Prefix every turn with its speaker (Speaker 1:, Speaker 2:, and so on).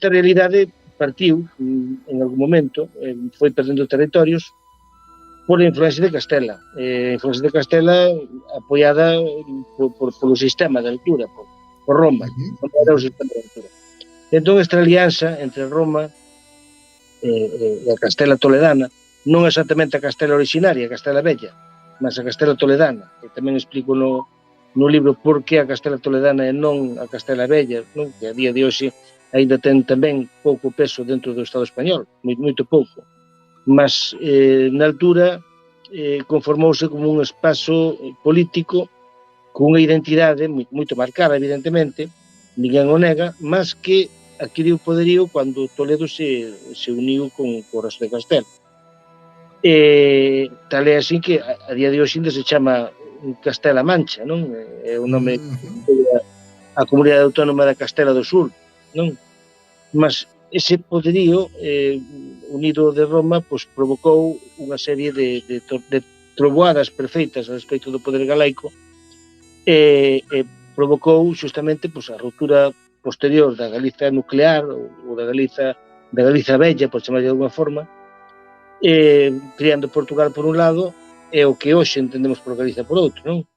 Speaker 1: esta realidade partiu en algún momento, foi perdendo territorios por a influencia de Castela. A influencia de Castela apoiada polo sistema de altura, por Roma, como era o sistema de altura. Entón, esta alianza entre Roma e a Castela toledana, non exactamente a Castela originaria, a Castela Bella, mas a Castela toledana, que tamén explico no libro por que a Castela toledana e non a Castela Bella, non? Que a día de hoxe ainda ten tamén pouco peso dentro do Estado español, moito pouco, mas na altura conformouse como un espazo político con unha identidade moito marcada, evidentemente, ninguén o nega, mas que adquiriu poderío cando Toledo se uniu con o resto de Castela. Tal é así que a día de hoxe ainda se chama Castela Mancha, non? É o nome a Comunidade Autónoma da Castela do Sur, non? Mas ese poderío unido de Roma pois provocou unha serie de troboadas perfeitas a respecto do poder galaico e provocou xustamente pois, a ruptura posterior da Galiza nuclear ou da Galiza Bella, por chamar de alguma forma, criando Portugal por un lado e o que hoxe entendemos por Galiza por outro, non?